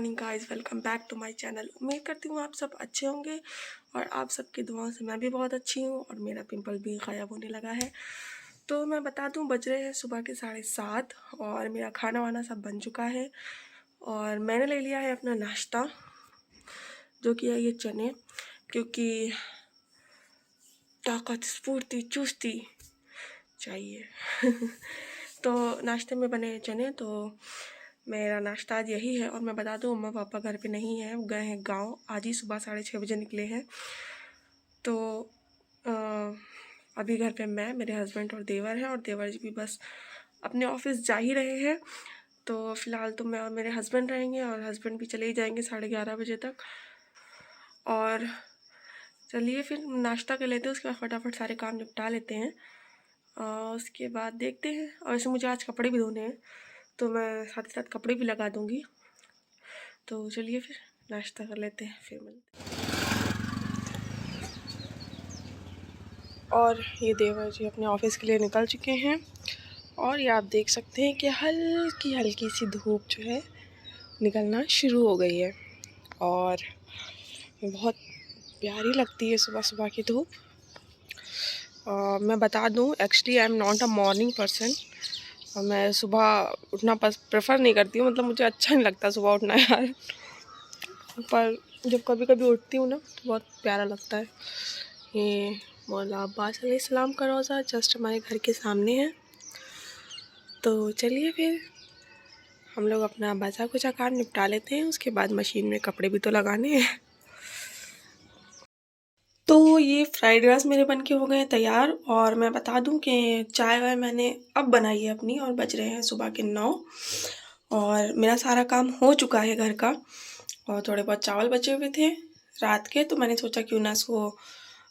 Morning guys, welcome back to my channel. उम्मीद करती हूँ आप सब अच्छे होंगे और आप सबकी दुआओं से मैं भी बहुत अच्छी हूँ और मेरा पिंपल भी गायब होने लगा है। तो मैं बता दूँ, बज रहे हैं सुबह के 7:30 और मेरा खाना वाना सब बन चुका है और मैंने ले लिया है अपना नाश्ता, जो कि है ये चने, क्योंकि ताकत स्फूर्ति चुस्ती चाहिए। तो नाश्ते में बने चने, तो मेरा नाश्ता आज यही है। और मैं बता दूं, अम्मा पापा घर पे नहीं है, गए हैं गांव। आज ही सुबह 6:30 बजे निकले हैं। तो अभी घर पे मैं, मेरे हस्बैंड और देवर हैं, और देवर जी भी बस अपने ऑफिस जा ही रहे हैं। तो फ़िलहाल तो मैं और मेरे हस्बैंड रहेंगे और हस्बैंड भी चले ही जाएंगे 11:30 बजे तक। और चलिए फिर नाश्ता कर लेते हैं, उसके बाद फटाफट सारे काम निपटा लेते हैं। उसके बाद देखते हैं। और वैसे मुझे आज कपड़े भी धोने हैं, तो मैं साथ ही साथ कपड़े भी लगा दूंगी। तो चलिए फिर नाश्ता कर लेते हैं, फिर मिलते हैं। और ये देवर जी अपने ऑफिस के लिए निकल चुके हैं और ये आप देख सकते हैं कि हल्की हल्की सी धूप जो है निकलना शुरू हो गई है और बहुत प्यारी लगती है सुबह सुबह की धूप। मैं बता दूं, actually I am not a morning person और मैं सुबह उठना प्रेफर नहीं करती हूँ। मतलब मुझे अच्छा नहीं लगता सुबह उठना यार, पर जब कभी कभी उठती हूँ ना तो बहुत प्यारा लगता है। ये मौला अब्बास अलैहिस्सलाम का रोज़ा जस्ट हमारे घर के सामने है। तो चलिए फिर हम लोग अपना बचा कुचा काम निपटा लेते हैं, उसके बाद मशीन में कपड़े भी तो लगाने हैं। तो ये फ्राइड राइस मेरे बन के हो गए हैं तैयार। और मैं बता दूं कि चाय वाय मैंने अब बनाई है अपनी, और बज रहे हैं सुबह के 9 और मेरा सारा काम हो चुका है घर का। और थोड़े बहुत चावल बचे हुए थे रात के, तो मैंने सोचा क्यों ना इसको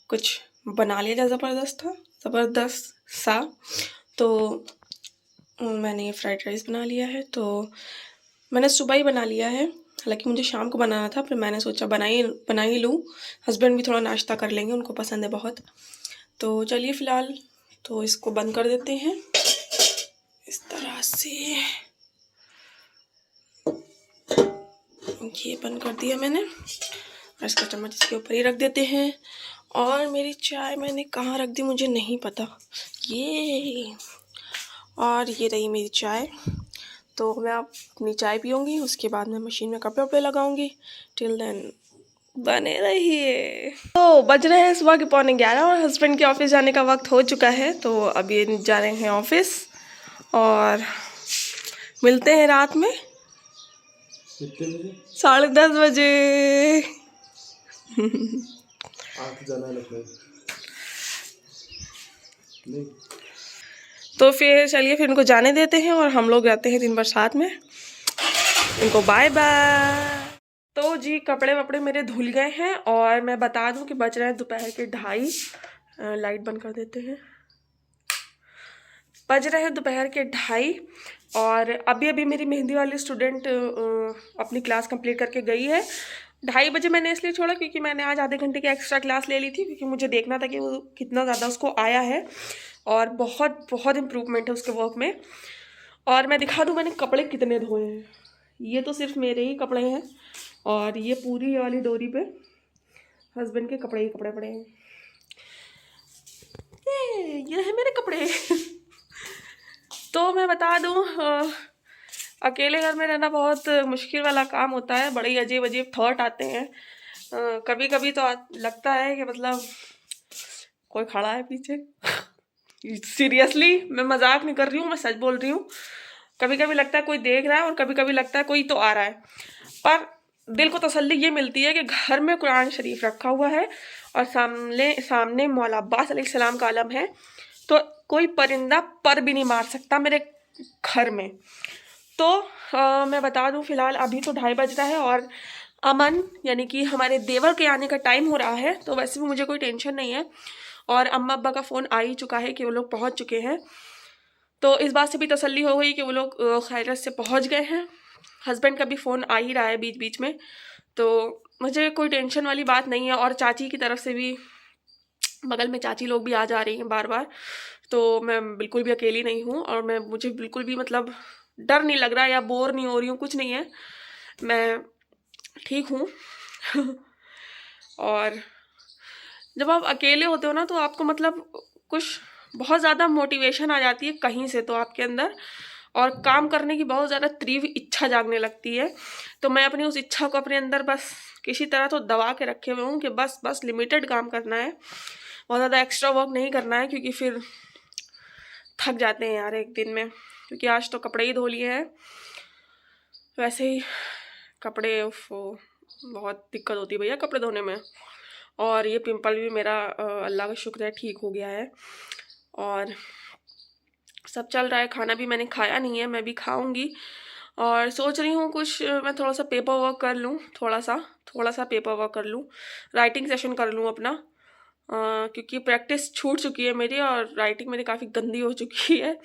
कुछ बना लिया जाए ज़बरदस्त सा। तो मैंने ये फ्राइड राइस बना लिया है। तो मैंने सुबह ही बना लिया है, हालांकि मुझे शाम को बनाना था, फिर मैंने सोचा बना ही लूँ। हस्बैंड भी थोड़ा नाश्ता कर लेंगे, उनको पसंद है बहुत। तो चलिए फ़िलहाल तो इसको बंद कर देते हैं इस तरह से। ये बंद कर दिया मैंने और इसका चम्मच इसके ऊपर ही रख देते हैं। और मेरी चाय मैंने कहाँ रख दी मुझे नहीं पता, ये। और ये रही मेरी चाय। तो मैं अब अपनी चाय पीऊँगी, उसके बाद मैं मशीन में कपड़े वपड़े लगाऊंगी। टिल देन बने रहिए। तो बज रहे हैं सुबह के 11:15 और हस्बैंड के ऑफिस जाने का वक्त हो चुका है। तो अब ये जा रहे हैं ऑफिस और मिलते हैं रात में 10:30 बजे। तो फिर चलिए फिर इनको जाने देते हैं और हम लोग जाते हैं दिन भर साथ में। इनको बाय बाय। तो जी कपड़े वपड़े मेरे धुल गए हैं और मैं बता दूं कि बज रहे हैं दोपहर के 2:30। लाइट बंद कर देते हैं। बज रहे हैं दोपहर के 2:30 और अभी अभी मेरी मेहंदी वाली स्टूडेंट अपनी क्लास कंप्लीट करके गई है। 2:30 बजे मैंने इसलिए छोड़ा क्योंकि मैंने आज आधे घंटे की एक्स्ट्रा क्लास ले ली थी, क्योंकि मुझे देखना था कि वो कितना ज़्यादा उसको आया है और बहुत बहुत इम्प्रूवमेंट है उसके वर्क में। और मैं दिखा दूँ मैंने कपड़े कितने धोए हैं। ये तो सिर्फ मेरे ही कपड़े हैं और ये पूरी वाली डोरी पे हस्बैंड के कपड़े ही कपड़े पड़े हैं। ये है मेरे कपड़े। तो मैं बता दूं, अकेले घर में रहना बहुत मुश्किल वाला काम होता है। बड़े अजीब अजीब थॉट आते हैं। कभी कभी तो लगता है कि मतलब कोई खड़ा है पीछे। सीरियसली मैं मजाक नहीं कर रही हूँ, मैं सच बोल रही हूँ। कभी कभी लगता है कोई देख रहा है और कभी कभी लगता है कोई तो आ रहा है। पर दिल को तसल्ली ये मिलती है कि घर में कुरान शरीफ रखा हुआ है और सामने मौला अब्बास अलैहिस्सलाम का आलम है, तो कोई परिंदा पर भी नहीं मार सकता मेरे घर में। तो मैं बता दूं फिलहाल अभी तो 2:30 बज रहा है और अमन यानी कि हमारे देवर के आने का टाइम हो रहा है। तो वैसे भी मुझे कोई टेंशन नहीं है और अम्मा अब्बा का फ़ोन आ ही चुका है कि वो लोग पहुंच चुके हैं। तो इस बात से भी तसल्ली हो गई कि वो लोग खैरियत से पहुंच गए हैं। हस्बैंड का भी फ़ोन आ ही रहा है बीच बीच में, तो मुझे कोई टेंशन वाली बात नहीं है। और चाची की तरफ से भी, बगल में चाची लोग भी आ जा रही हैं बार बार, तो मैं बिल्कुल भी अकेली नहीं हूँ और मुझे बिल्कुल भी मतलब डर नहीं लग रहा या बोर नहीं हो रही हूँ, कुछ नहीं है। मैं ठीक हूँ। और जब आप अकेले होते हो ना तो आपको मतलब कुछ बहुत ज़्यादा मोटिवेशन आ जाती है कहीं से तो आपके अंदर, और काम करने की बहुत ज़्यादा तीव्र इच्छा जागने लगती है। तो मैं अपनी उस इच्छा को अपने अंदर बस किसी तरह तो दबा के रखे हुए हूँ कि बस बस लिमिटेड काम करना है, बहुत ज़्यादा एक्स्ट्रा वर्क नहीं करना है, क्योंकि फिर थक जाते हैं यार एक दिन में। क्योंकि आज तो कपड़े ही धो लिए हैं, वैसे ही कपड़े बहुत दिक्कत होती है भैया कपड़े धोने में। और ये पिंपल भी मेरा अल्लाह का शुक्र है ठीक हो गया है, और सब चल रहा है। खाना भी मैंने खाया नहीं है, मैं भी खाऊंगी। और सोच रही हूँ कुछ मैं थोड़ा सा पेपर वर्क कर लूँ, थोड़ा सा पेपर वर्क कर लूँ, राइटिंग सेशन कर लूँ अपना, क्योंकि प्रैक्टिस छूट चुकी है मेरी और राइटिंग मेरी काफ़ी गंदी हो चुकी है।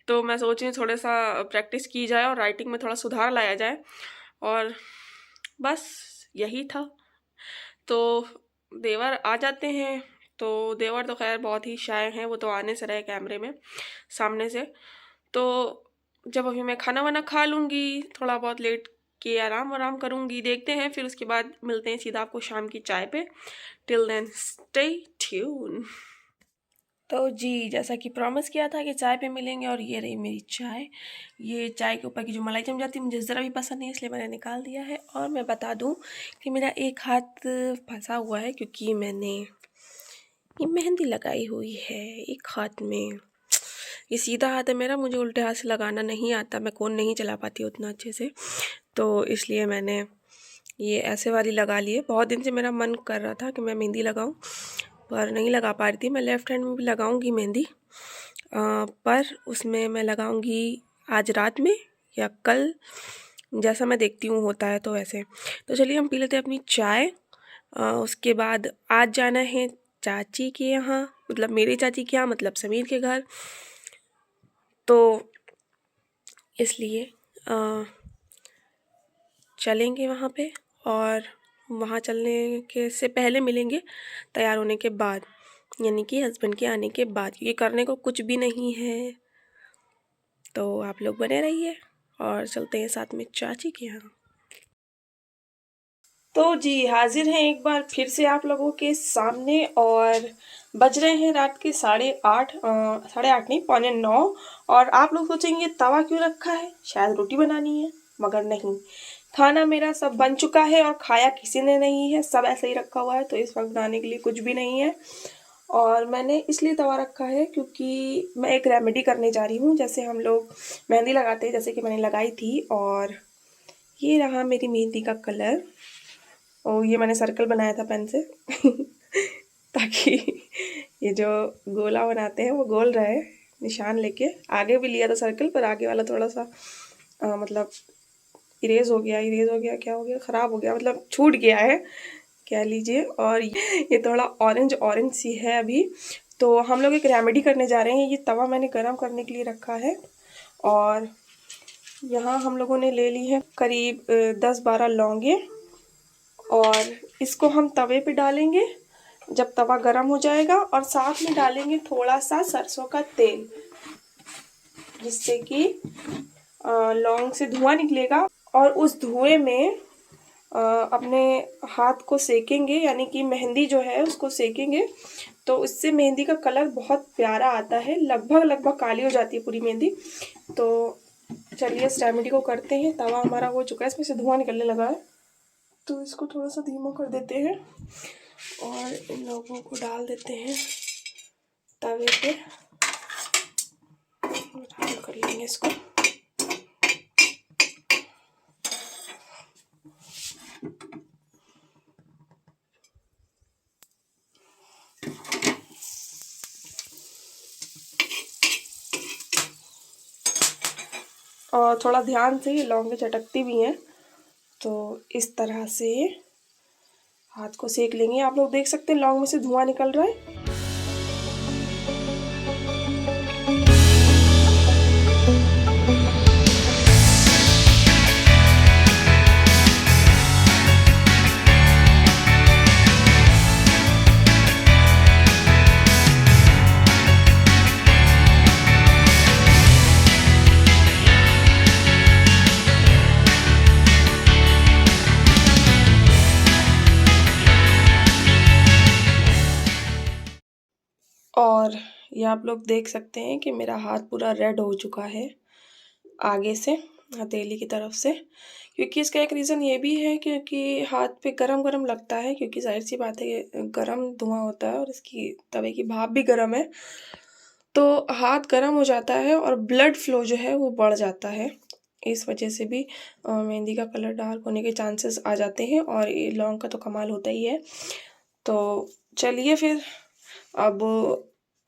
तो मैं सोच रही हूँ थोड़ा सा प्रैक्टिस की जाए और राइटिंग में थोड़ा सुधार लाया जाए, और बस यही था। तो देवर आ जाते हैं, तो देवर तो खैर बहुत ही शाय हैं, वो तो आने से रहे कैमरे में सामने से। तो जब अभी मैं खाना वाना खा लूँगी, थोड़ा बहुत लेट के आराम करूँगी, देखते हैं फिर उसके बाद मिलते हैं सीधा आपको शाम की चाय पे। Till then stay tuned. तो जी, जैसा कि प्रॉमिस किया था कि चाय पे मिलेंगे, और ये रही मेरी चाय। ये चाय के ऊपर की जो मलाई जम जाती है मुझे ज़रा भी पसंद नहीं, इसलिए मैंने निकाल दिया है। और मैं बता दूं कि मेरा एक हाथ फंसा हुआ है, क्योंकि मैंने ये मेहंदी लगाई हुई है एक हाथ में। ये सीधा हाथ है मेरा, मुझे उल्टे हाथ से लगाना नहीं आता, मैं कोन नहीं चला पाती उतना अच्छे से, तो इसलिए मैंने ये ऐसे वाली लगा ली है। बहुत दिन से मेरा मन कर रहा था कि मैं मेहंदी लगाऊं, पर नहीं लगा पा रही थी। मैं लेफ़्ट हैंड में भी लगाऊंगी मेहंदी, पर उसमें मैं लगाऊंगी आज रात में या कल, जैसा मैं देखती हूँ होता है तो वैसे। तो चलिए हम पी लेते हैं अपनी चाय। उसके बाद आज जाना है चाची के यहाँ, मतलब मेरी चाची के यहाँ, मतलब समीर के घर, तो इसलिए चलेंगे वहाँ पे। और वहाँ चलने के से पहले मिलेंगे तैयार होने के बाद, यानी कि हस्बैंड के आने के बाद। ये करने को कुछ भी नहीं है, तो आप लोग बने रहिए और चलते हैं साथ में चाची के यहाँ। तो जी हाजिर हैं एक बार फिर से आप लोगों के सामने, और बज रहे हैं रात के 8:30, 8:30 नहीं 8:45। और आप लोग सोचेंगे तवा क्यों रखा है, शायद रोटी बनानी है, मगर नहीं, खाना मेरा सब बन चुका है और खाया किसी ने नहीं है, सब ऐसे ही रखा हुआ है। तो इस वक्त बनाने के लिए कुछ भी नहीं है, और मैंने इसलिए तवा रखा है क्योंकि मैं एक रेमेडी करने जा रही हूँ। जैसे हम लोग मेहंदी लगाते हैं, जैसे कि मैंने लगाई थी, और ये रहा मेरी मेहंदी का कलर। और ये मैंने सर्कल बनाया था पेन से ताकि ये जो गोला बनाते हैं वो गोल रहे, निशान लेके। आगे भी लिया था सर्कल, पर आगे वाला थोड़ा सा मतलब इरेज हो गया, क्या हो गया, ख़राब हो गया, मतलब छूट गया है कह लीजिए। और ये थोड़ा ऑरेंज सी है अभी। तो हम लोग एक रेमेडी करने जा रहे हैं। ये तवा मैंने गरम करने के लिए रखा है, और यहाँ हम लोगों ने ले ली है करीब 10-12 लौंगे, और इसको हम तवे पे डालेंगे जब तवा गरम हो जाएगा, और साथ में डालेंगे थोड़ा सा सरसों का तेल, जिससे कि लौंग से धुआं निकलेगा, और उस धुएं में अपने हाथ को सेकेंगे, यानी कि मेहंदी जो है उसको सेकेंगे। तो इससे मेहंदी का कलर बहुत प्यारा आता है, लगभग काली हो जाती है पूरी मेहंदी। तो चलिए इस रेमेडी को करते हैं। तवा हमारा हो चुका है, इसमें से धुआं निकलने लगा है, तो इसको थोड़ा सा धीमा कर देते हैं और इन लोगों को डाल देते हैं तवे पे, कर लेंगे इसको। और थोड़ा ध्यान से, ये लौंगे चटकती भी हैं, तो इस तरह से हाथ को सेक लेंगे। आप लोग देख सकते हैं लौंग में से धुआं निकल रहा है। और ये आप लोग देख सकते हैं कि मेरा हाथ पूरा रेड हो चुका है आगे से, हथेली की तरफ से। क्योंकि इसका एक रीज़न ये भी है क्योंकि हाथ पे गरम गरम लगता है, क्योंकि जाहिर सी बात है गरम धुआं होता है और इसकी तवे की भाप भी गरम है, तो हाथ गरम हो जाता है और ब्लड फ्लो जो है वो बढ़ जाता है। इस वजह से भी मेहंदी का कलर डार्क होने के चांसेस आ जाते हैं, और ये लौंग का तो कमाल होता ही है। तो चलिए फिर, अब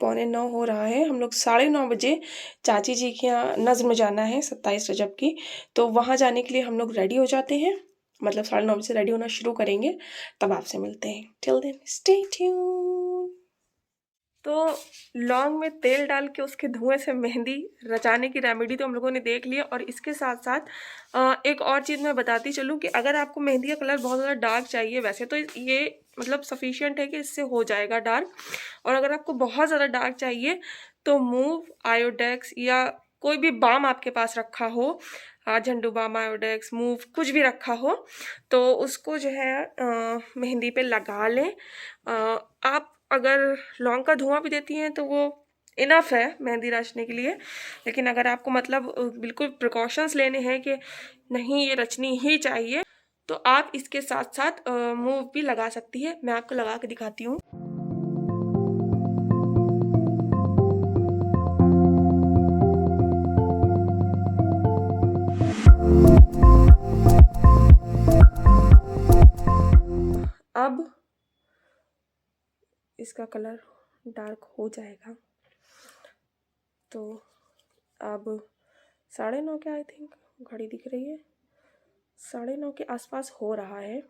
8:45 हो रहा है, हम लोग 9:30 बजे चाची जी के यहाँ नज़्म में जाना है 27 रजब की, तो वहाँ जाने के लिए हम लोग रेडी हो जाते हैं। मतलब 9:30 बजे रेडी होना शुरू करेंगे, तब आपसे मिलते हैं। Till then stay tuned. तो लौंग में तेल डाल के उसके धुएं से मेहंदी रचाने की रेमेडी तो हम लोगों ने देख लिया, और इसके साथ साथ एक और चीज़ मैं बताती चलूँ कि अगर आपको मेहंदी का कलर बहुत ज़्यादा डार्क चाहिए, वैसे तो ये मतलब सफिशिएंट है कि इससे हो जाएगा डार्क, और अगर आपको बहुत ज़्यादा डार्क चाहिए तो मूव, आयोडेक्स या कोई भी बाम आपके पास रखा हो, झंडू बाम, आयोडेक्स, मूव, कुछ भी रखा हो, तो उसको जो है मेहंदी पे लगा लें। आप अगर लौंग का धुआं भी देती हैं तो वो इनफ है मेहंदी रचने के लिए, लेकिन अगर आपको मतलब बिल्कुल प्रिकॉशंस लेने हैं कि नहीं ये रचनी ही चाहिए, तो आप इसके साथ साथ मूव भी लगा सकती है। मैं आपको लगा के दिखाती हूँ। अब इसका कलर डार्क हो जाएगा, तो अब 9:30 के आई थिंक घड़ी दिख रही है, 9:30 के आसपास हो रहा है।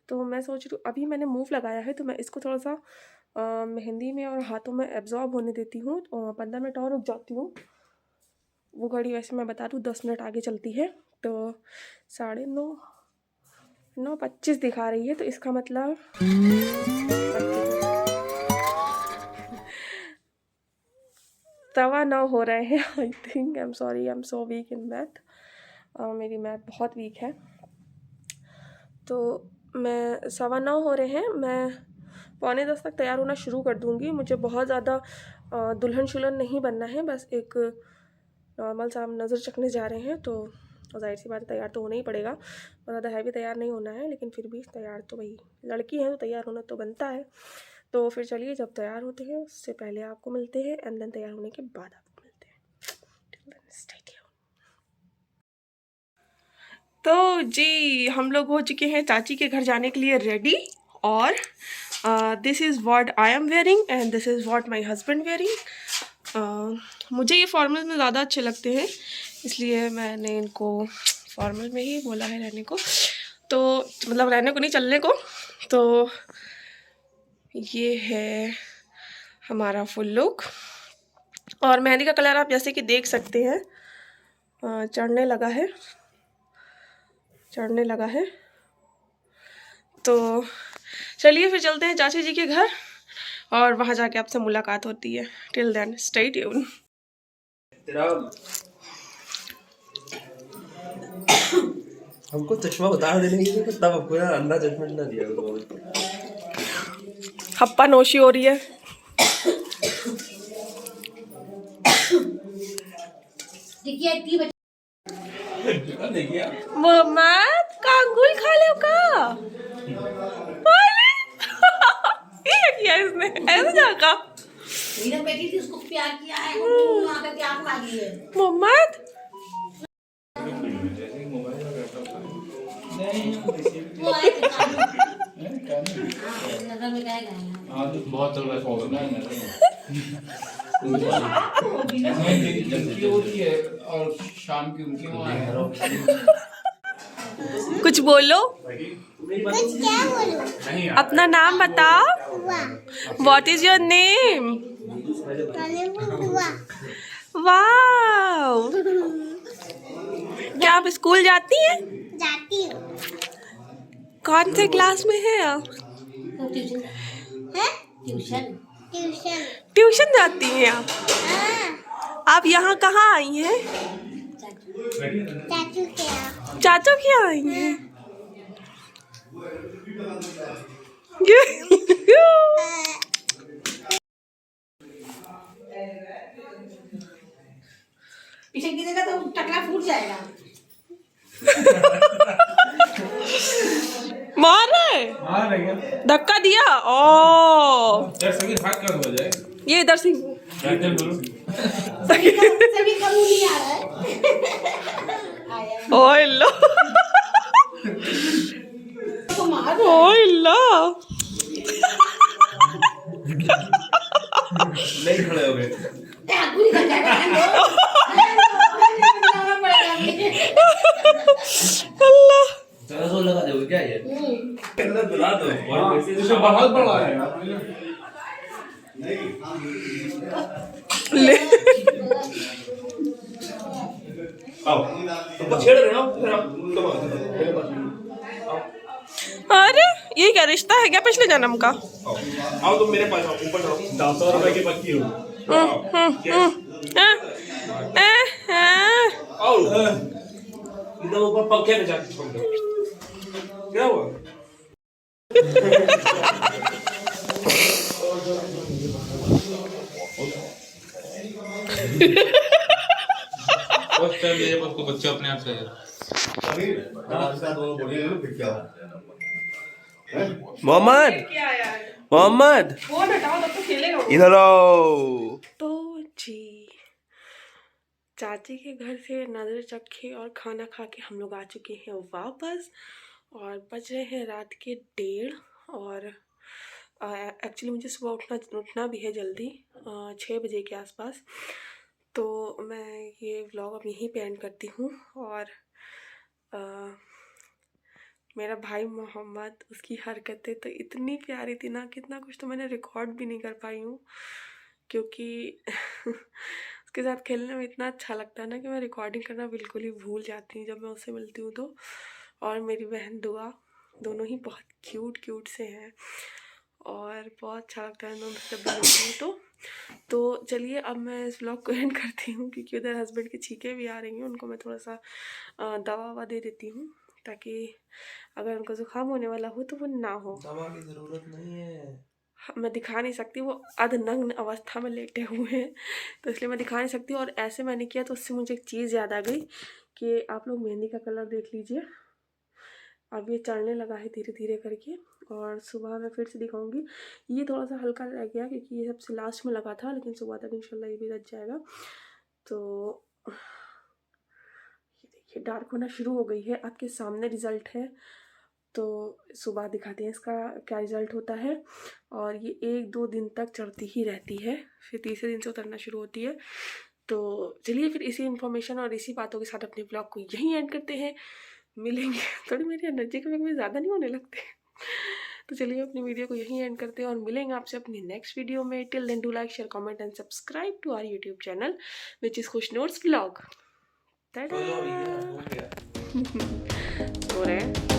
तो मैं सोच रही हूँ, अभी मैंने मूव लगाया है तो मैं इसको थोड़ा सा मेहंदी में और हाथों में एब्जॉर्ब होने देती हूँ, 15 मिनट और रुक जाती हूँ। वो घड़ी वैसे मैं बता दूँ 10 मिनट आगे चलती है, तो 9:30, 9:25 दिखा रही है, तो इसका मतलब 9:15 हो रहे हैं I think. I am sorry, I am so weak in math, मेरी मैथ बहुत वीक है। तो मैं 9:15 हो रहे हैं, मैं 9:45 तक तैयार होना शुरू कर दूँगी। मुझे बहुत ज़्यादा दुल्हन शुल्हन नहीं बनना है, बस एक नॉर्मल सा हम नज़र चखने जा रहे हैं, तो जाहिर सी बात है तैयार तो होना ही पड़ेगा। बहुत ज़्यादा हैवी तैयार नहीं होना है, लेकिन फिर भी तैयार तो भाई लड़की है तो तैयार होना तो बनता है। तो फिर चलिए, जब तैयार होते हैं उससे पहले आपको मिलते हैं, एंड देन तैयार होने के बाद आपको मिलते हैं। तो जी, हम लोग हो चुके हैं चाची के घर जाने के लिए रेडी, और this is what I am wearing and this is what my husband wearing. मुझे ये फॉर्मल में ज़्यादा अच्छे लगते हैं, इसलिए मैंने इनको फॉर्मल में ही बोला है रहने को, तो मतलब रहने को नहीं, चलने को। तो ये है हमारा फुल लुक, और मेहंदी का कलर आप जैसे कि देख सकते हैं चढ़ने लगा है। तो चलिए फिर चलते हैं चाची जी के घर, और वहाँ जाके आपसे मुलाकात होती है। Till then stay tuned. हमको चश्मा उतार देने के लिए, तब आपको यार अंधा जजमेंट ना दिया करो। हप्पा नोशी हो रही है। मोहम्मद का अंगूल खा ले का ये किया इसने ऐसे जाका बेटी थी, उसको प्यार किया है, मोहम्मद बहुत चल रहा है और शाम की उनकी कुछ बोलो। क्या बोलो? अपना नाम बताओ। What is your name? Wow, क्या आप स्कूल जाती हैं? जाती हूँ। कौन से क्लास में है आप? ट्यूशन। ट्यूशन जाती हैं आप? आप यहाँ कहाँ आई हैं? चाचू के यहाँ आई हैं? पीछे गिरेगा तो टकला फूट जाएगा। मार रहे हाँ रहेगा धक्का दिया ओ यार सभी हाथ का हो जाए ये इधर से सभी कम नहीं आ रहा है। ओए लो तो मार ओए लो नहीं खड़े हो गए। पूरी कर जाएगा। अल्लाह ज़्यादा जोर लगा दोगे क्या ये? अंदर बुला दो। और वैसे इसे बहुत बड़ा है यार ले आओ तुमको छेड़ रहे हो फिर आप तुम आओ मेरे पास अरे ये क्या रिश्ता है क्या पिछले जन्म का आओ आओ तुम मेरे पास आओ ऊपर जाओ 400 रुपए की पक्की हो आओ इधर ऊपर पंखे में जाके छोड़ दो क्या हुआ फर्स्ट टाइम मेरे पास को बच्चे अपने आप से मोहम्मद मोहम्मद फोन हटाओ तब तो खेलेगा इधर आओ। तो जी चाची के घर से नज़र चखे और खाना खा के हम लोग आ चुके हैं वापस और बज रहे हैं रात के 1:30 और एक्चुअली मुझे सुबह उठना भी है जल्दी 6 बजे के आसपास। तो मैं ये व्लॉग अब यहीं पे एंड करती हूँ और मेरा भाई मोहम्मद उसकी हरकतें तो इतनी प्यारी थी ना कितना कुछ तो मैंने रिकॉर्ड भी नहीं कर पाई हूँ क्योंकि उसके साथ खेलने में इतना अच्छा लगता है ना कि मैं रिकॉर्डिंग करना बिल्कुल ही भूल जाती हूँ जब मैं उससे मिलती हूँ तो। और मेरी बहन दुआ दोनों ही बहुत क्यूट से हैं और बहुत अच्छा लगता है दोनों से जब मैं मिलती हूँ तो चलिए अब मैं इस व्लॉग को एंड करती हूँ क्योंकि उधर हस्बैंड की छींकें भी आ रही हैं। उनको मैं थोड़ा सा दवा ववा दे देती हूँ ताकि अगर उनको जुकाम होने वाला हो तो वो ना हो। दवा की जरूरत नहीं है। मैं दिखा नहीं सकती वो अधनग्न अवस्था में लेटे हुए हैं तो इसलिए मैं दिखा नहीं सकती। और ऐसे मैंने किया तो उससे मुझे एक चीज़ याद आ गई कि आप लोग मेहंदी का कलर देख लीजिए अब ये चढ़ने लगा है धीरे धीरे करके और सुबह मैं फिर से दिखाऊंगी। ये थोड़ा सा हल्का रह गया क्योंकि ये सबसे लास्ट में लगा था लेकिन सुबह तक इंशाल्लाह ये भी रच जाएगा। तो ये देखिए डार्क होना शुरू हो गई है आपके सामने रिज़ल्ट है तो सुबह दिखाते हैं इसका क्या रिज़ल्ट होता है। और ये 1-2 दिन तक चढ़ती ही रहती है फिर तीसरे दिन से उतरना शुरू होती है। तो चलिए फिर इसी इन्फॉर्मेशन और इसी बातों के साथ अपने ब्लॉग को यहीं एंड करते हैं। मिलेंगे थोड़ी मेरी एनर्जी कभी ज़्यादा नहीं होने लगते तो चलिए अपनी वीडियो को यहीं एंड करते हैं और मिलेंगे आपसे अपनी नेक्स्ट वीडियो में। Till then do like share comment and subscribe to our YouTube channel which is Khushnoor's vlog. हो रहे हैं।